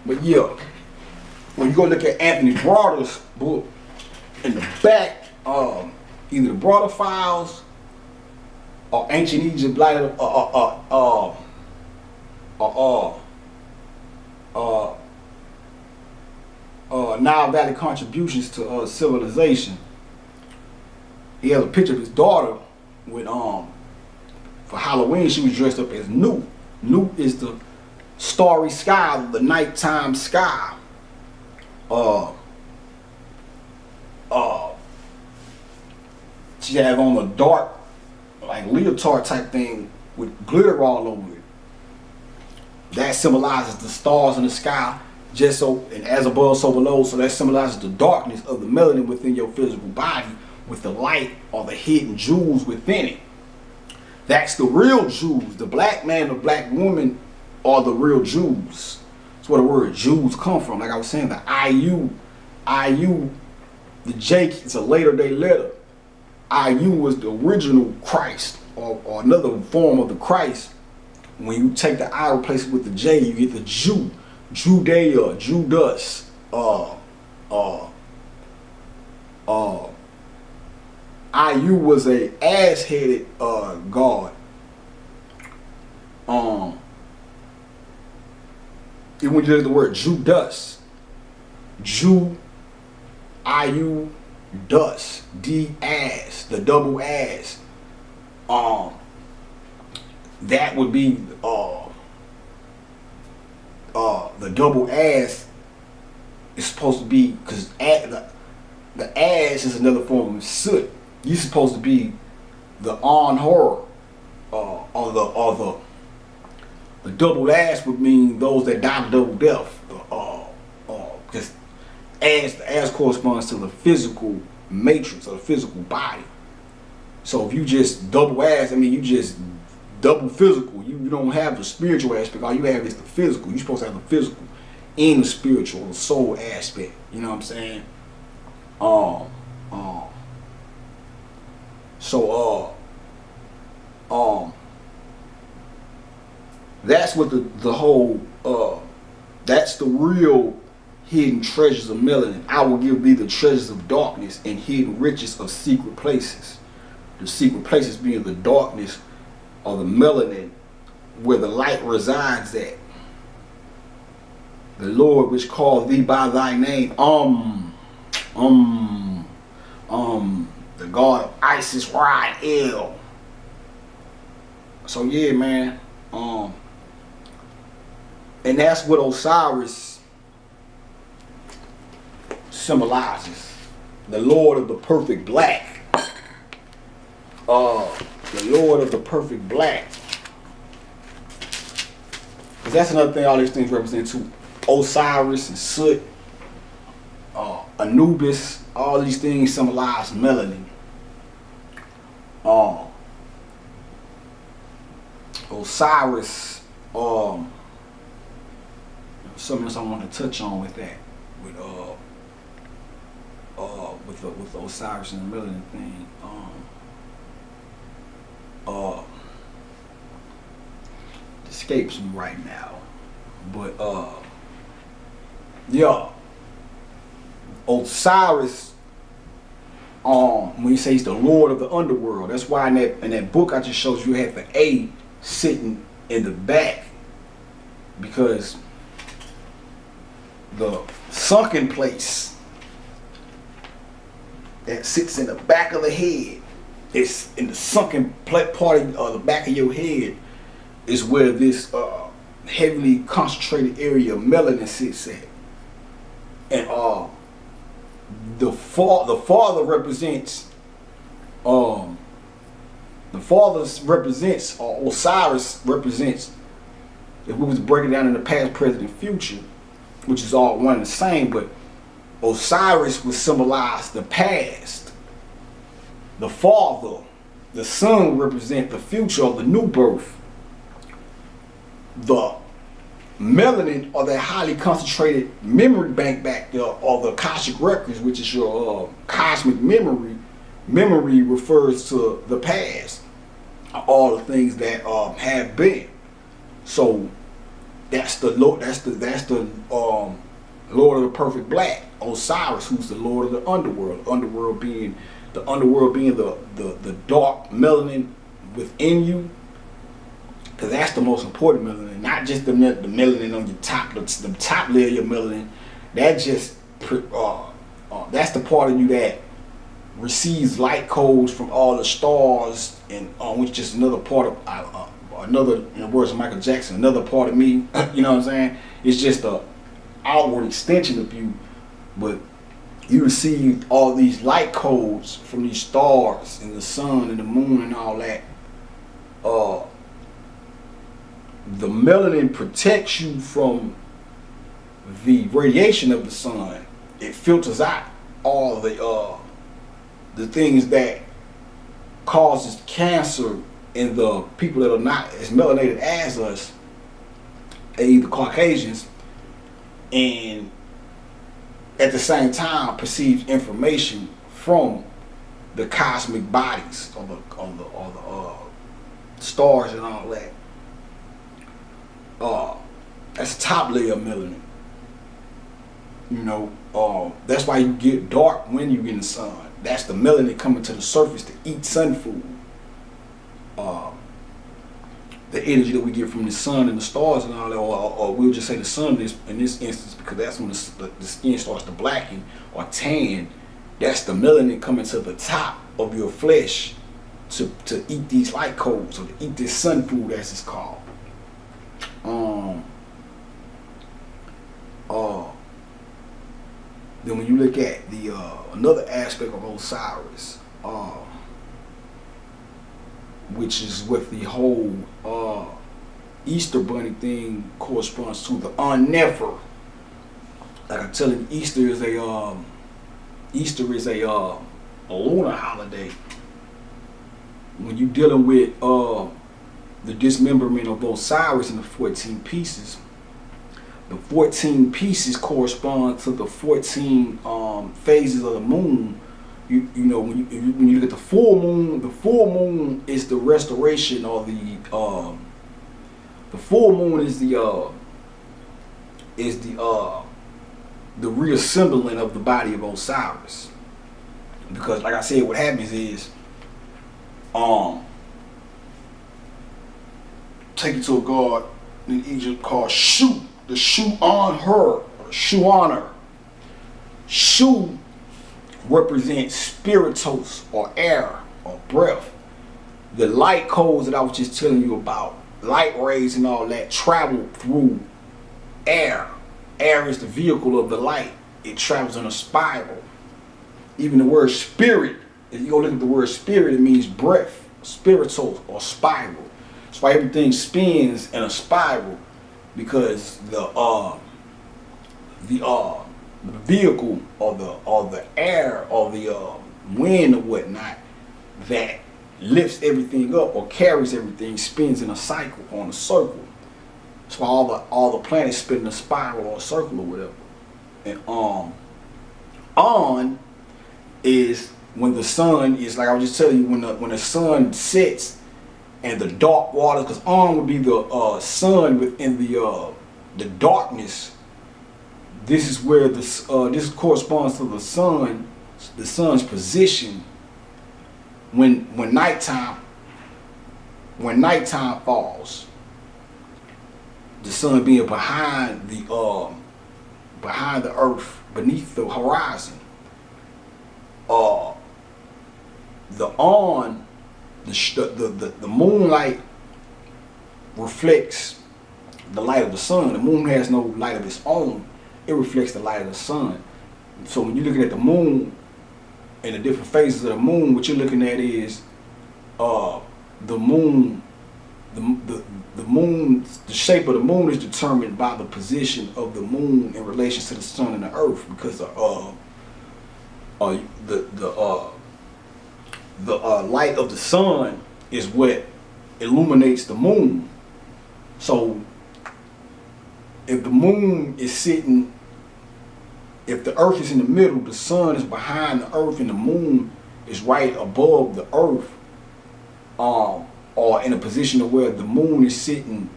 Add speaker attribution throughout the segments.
Speaker 1: But yeah, when you go look at Anthony Broader's book, in the back, either the Broader Files or Ancient Egypt, like Nile Valley Contributions to Civilization. He has a picture of his daughter with for Halloween she was dressed up as Nut. Nut is the starry sky, the nighttime sky. She had on a dark, like leotard type thing with glitter all over it. That symbolizes the stars in the sky, just so, and as above, so below. So that symbolizes the darkness of the melanin within your physical body, with the light or the hidden jewels within it. That's the real Jews. The black man or black woman are the real Jews. That's where the word Jews come from. Like I was saying, the IU, the J is a later day letter. IU was the original Christ, or another form of the Christ. When you take the I, replace it with the J, you get the Jew, Judea, Judas, IU was a ass-headed god. Even when you look at the word Judas, Jew, IU, Dus, D ass, the double ass. That would be the double ass is supposed to be, because the ass is another form of soot. You're supposed to be the on horror, or the double ass would mean those that die double death. Because the ass corresponds to the physical matrix or the physical body. So if you just double ass, I mean you just double physical. You don't have the spiritual aspect. All you have is the physical. You're supposed to have the physical and the spiritual, the soul aspect. You know what I'm saying? That's what the whole that's the real hidden treasures of melanin. I will give thee the treasures of darkness and hidden riches of secret places. The secret places being the darkness or the melanin where the light resides at. The Lord which called thee by thy name, the God of Isis, Ra-El. So yeah, man, and that's what Osiris symbolizes. The Lord of the perfect black. The Lord of the perfect black. Because that's another thing all these things represent too. Osiris and Soot, Anubis, all these things symbolize melanin. Osiris, something else I want to touch on with that, with the Osiris and the melanin thing. It escapes me right now, but yeah, Osiris, when you say he's the Lord of the underworld, that's why in that book I just showed you had the A sitting in the back, because the sunken place that sits in the back of the head, it's in the sunken part of the back of your head, is where this heavily concentrated area of melanin sits at. And the father represents or Osiris represents, if we was to break it down in the past, present, and future, which is all one and the same, but Osiris would symbolize the past. The father, the son, would represent the future or the new birth. The melanin, or that highly concentrated memory bank back there, or the Akashic records, which is your cosmic memory. Memory refers to the past, all the things that have been. So That's the Lord. That's the Lord of the Perfect Black, Osiris, who's the Lord of the underworld. Underworld being the dark melanin within you, because that's the most important melanin, not just the melanin on your top, the top layer of your melanin. That just that's the part of you that receives light codes from all the stars, and which is another part of another, in the words of Michael Jackson, another part of me. You know what I'm saying? It's just a outward extension of you, but you receive all these light codes from these stars and the sun and the moon and all that. The melanin protects you from the radiation of the sun. It filters out all the things that causes cancer in the people that are not as melanated as us, either Caucasians, and at the same time perceives information from the cosmic bodies or the stars and all that. That's the top layer of melanin. You know, that's why you get dark when you get in the sun. That's the melanin coming to the surface to eat sun food. The energy that we get from the sun and the stars and all that, or we'll just say the sun in this instance, because that's when the skin starts to blacken or tan. That's the melanin coming to the top of your flesh to eat these light codes, or to eat this sun food, as it's called. Then when you look at the another aspect of Osiris, which is what the whole Easter bunny thing corresponds to, the Nefer. Like I'm telling you, Easter is a lunar holiday. When you're dealing with the dismemberment of Osiris in the 14 pieces, the 14 pieces correspond to the 14 phases of the moon. You know, when you look at the full moon is the restoration, or the full moon is the reassembling of the body of Osiris. Because like I said, what happens is take it to a god in Egypt called Shu, the Shu on her, or Shu on her. Shu represents spiritus, or air, or breath. The light codes that I was just telling you about, light rays and all that, travel through air. Air is the vehicle of the light. It travels in a spiral. Even the word spirit, if you go look at the word spirit, it means breath, spiritus, or spiral. That's why everything spins in a spiral, because the vehicle, or the air, or the wind or whatnot that lifts everything up or carries everything spins in a cycle, on a circle. That's why all the planets spin in a spiral or a circle or whatever. And on is when the sun is, like I was just telling you, when the sun sets and the dark waters, because on would be the sun within the darkness. This is where this corresponds to the sun's position when nighttime falls. The sun being behind the earth, beneath the horizon. The moonlight reflects the light of the sun. The moon has no light of its own. It reflects the light of the sun. So when you're looking at the moon and the different phases of the moon, what you're looking at is the moon. The shape of the moon is determined by the position of the moon in relation to the sun and the earth, because the light of the sun is what illuminates the moon. So if the moon is sitting, if the earth is in the middle, the sun is behind the earth, and the moon is right above the earth, or in a position of where the moon is sitting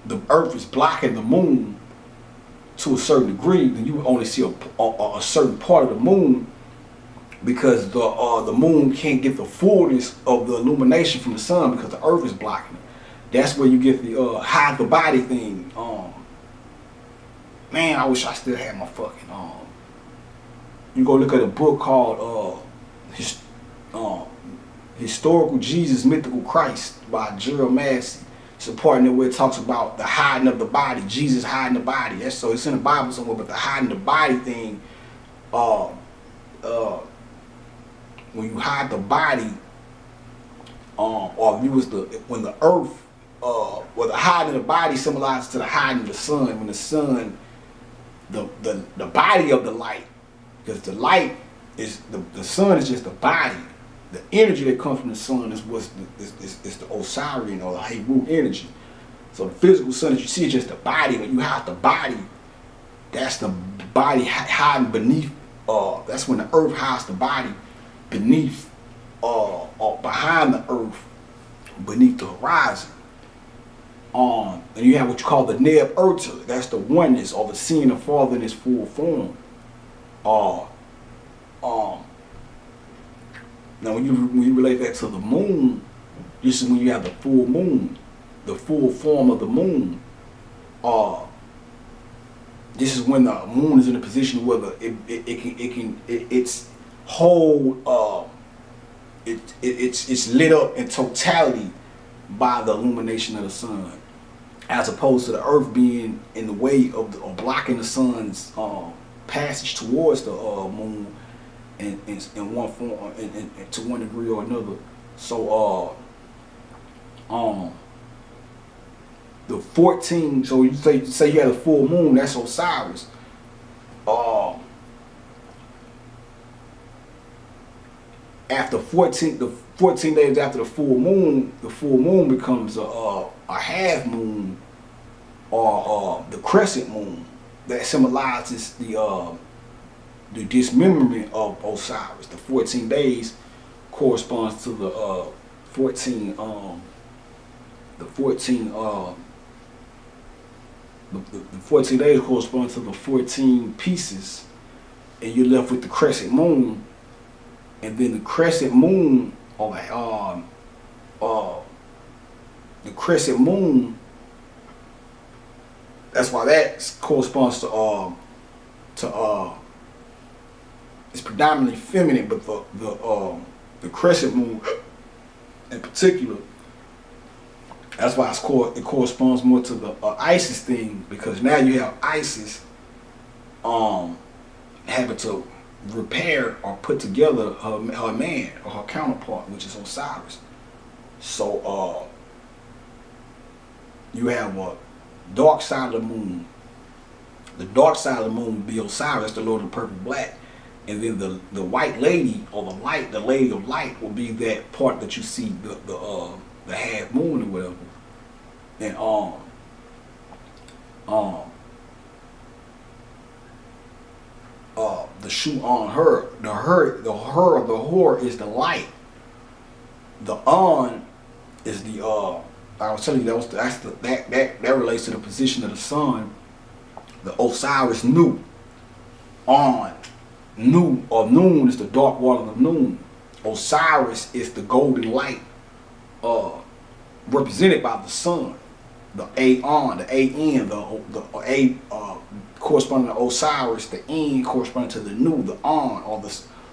Speaker 1: the earth is blocking the moon to a certain degree, then you only see a certain part of the moon, because the moon can't get the fullness of the illumination from the sun because the earth is blocking it. That's where you get the hide the body thing. Man, I wish I still had my fucking you go look at a book called Historical Jesus, Mythical Christ by Gerald Massey. It's a part in there where it talks about the hiding of the body, Jesus hiding the body. That's so it's in the Bible somewhere, but the hiding the body thing, when you hide the body, or if you was when the earth, well, the hiding of the body symbolizes to the hiding of the sun. When the sun, the body of the light, because the light is the sun is just the body. The energy that comes from the sun is the Osirian or the Hebrew energy. So the physical sun that you see is just the body. When you hide the body, that's the body hiding beneath. That's when the earth hides the body beneath, or behind the earth, beneath the horizon. And you have what you call the Neb Urta. That's the oneness, or the seeing the Father in His full form. Now, when you relate that to the moon, this is when you have the full moon, the full form of the moon. This is when the moon is in a position where it's lit up in totality by the illumination of the sun, as opposed to the earth being in the way of blocking the sun's passage towards the moon in one form, and to one degree or another. So the 14, so you say you had a full moon, that's Osiris. After 14 days after the full moon becomes a half moon, or the crescent moon, that symbolizes the dismemberment of Osiris. The 14 days corresponds to the 14 days correspond to the 14 pieces, and you're left with the crescent moon. And then the crescent moon, the crescent moon, that's why that corresponds to it's predominantly feminine, but the crescent moon in particular, that's why it corresponds more to the Isis thing, because now you have Isis having to repair or put together her man or her counterpart, which is Osiris. So you have a dark side of the moon. The dark side of the moon would be Osiris, the Lord of the Perfect Black. And then the white lady, or the lady of light, will be that part that you see, the half moon or whatever. And the shoe on her, the whore is the light. The on is the I was telling you that relates to the position of the sun. The Osiris Nu. On Nu, or noon, is the dark water of noon. Osiris is the golden light, represented by the sun. The Aon, the An, the A corresponding to Osiris, the N corresponding to the Nu, the On,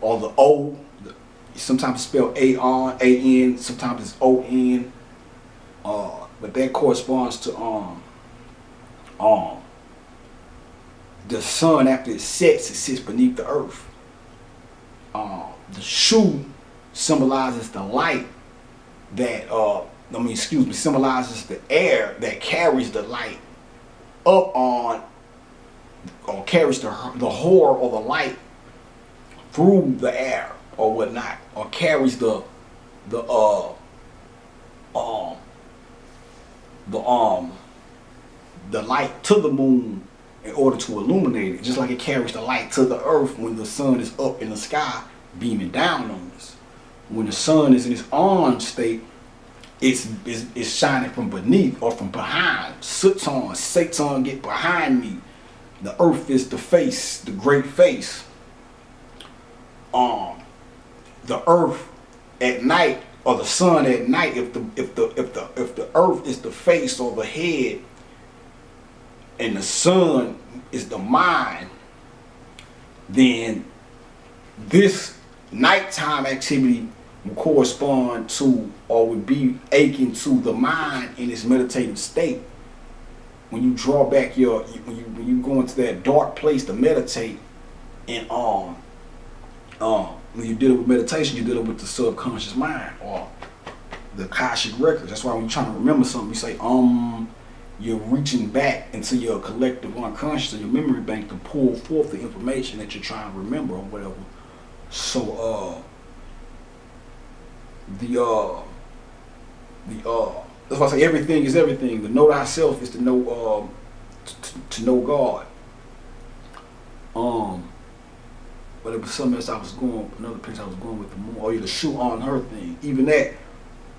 Speaker 1: or the O. Sometimes it's spelled Aon, A-N, sometimes it's O-N. But that corresponds to the sun. After it sits beneath the earth. The Shu symbolizes the light that symbolizes the air that carries the light up on, or carries the whore or the light through the air or whatnot, or carries the light to the moon in order to illuminate it, just like it carries the light to the earth when the sun is up in the sky beaming down on us. When the sun is in its on state, it's shining from beneath or from behind. Satan get behind me. The earth is the face, the great face. The earth at night or the sun at night, if the earth is the face or the head and the sun is the mind, then this nighttime activity will correspond to or would be akin to the mind in its meditative state. When you draw back when you go into that dark place to meditate, and when you're dealing with meditation, you're dealing with the subconscious mind or the Akashic records. That's why when you're trying to remember something, you say you're reaching back into your collective unconscious or your memory bank to pull forth the information that you're trying to remember or whatever. So that's why I say everything is everything. To know thyself is to know to know God. But it was something else another place I was going with the moon. Oh yeah, the shoe on her thing. Even that,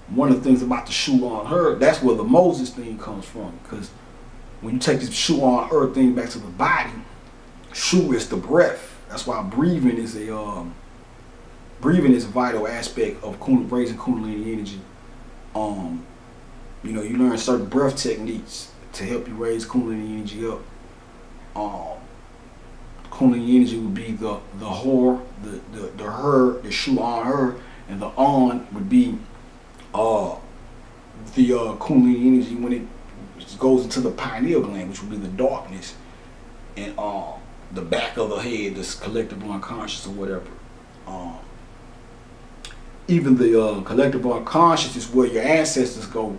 Speaker 1: one of the things about the shoe on her, that's where the Moses thing comes from. Because when you take this shoe on her thing back to the body, shoe is the breath. That's why breathing is a vital aspect of raising Kundalini energy. You know, you learn certain breath techniques to help you raise Kundalini energy up. Kundalini energy would be the whore, the her, the shoe on her, and the on would be the Kundalini energy when it goes into the pineal gland, which would be the darkness, and the back of the head, this collective unconscious or whatever. Even the collective unconscious is where your ancestors go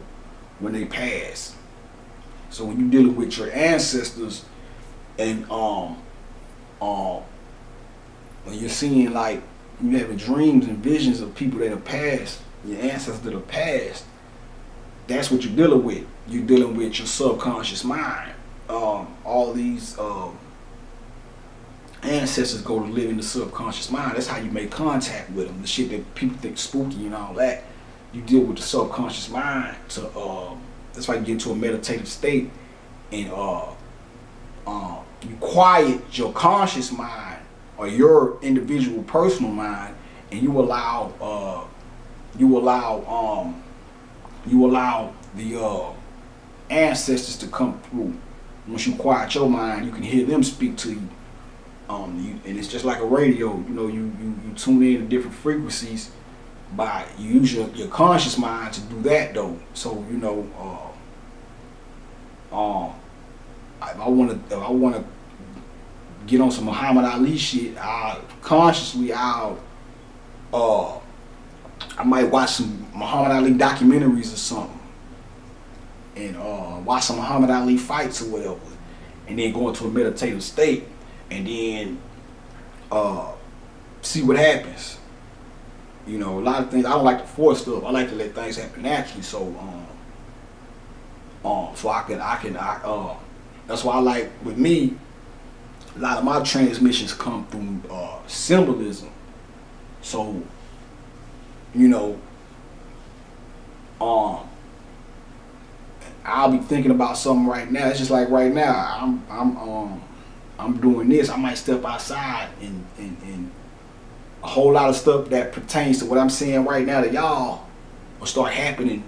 Speaker 1: when they pass. So when you're dealing with your ancestors, and when you're seeing, like, you having dreams and visions of people that have passed, your ancestors that have passed, that's what you're dealing with. You're dealing with your subconscious mind. All these ancestors go to live in the subconscious mind. That's how you make contact with them. The shit that people think spooky and all that, you deal with the subconscious mind to that's why you get into a meditative state, and you quiet your conscious mind or your individual personal mind, and you allow the ancestors to come through. Once you quiet your mind, you can hear them speak to you. And it's just like a radio. You know, you tune in to different frequencies. You use your conscious mind to do that though. So you know, if I want to get on some Muhammad Ali shit, I might watch some Muhammad Ali documentaries or something, and watch some Muhammad Ali fights or whatever, and then go into a meditative state, and then see what happens. You know, a lot of things I don't like to force stuff. I like to let things happen naturally. So that's why I like, with me, a lot of my transmissions come through symbolism. So, you know, I'll be thinking about something right now. It's just like right now, I'm doing this. I might step outside and a whole lot of stuff that pertains to what I'm saying right now to y'all will start happening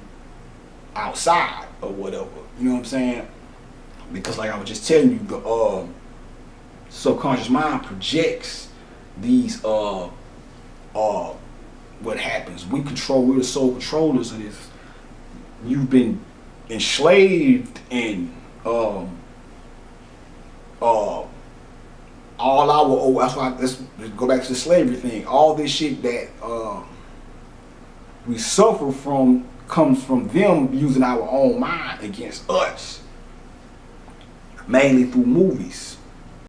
Speaker 1: outside or whatever. You know what I'm saying? Because like I was just telling you, the subconscious mind projects these what happens. We're the sole controllers of this. You've been enslaved and that's why let's go back to the slavery thing. All this shit that we suffer from comes from them using our own mind against us, mainly through movies.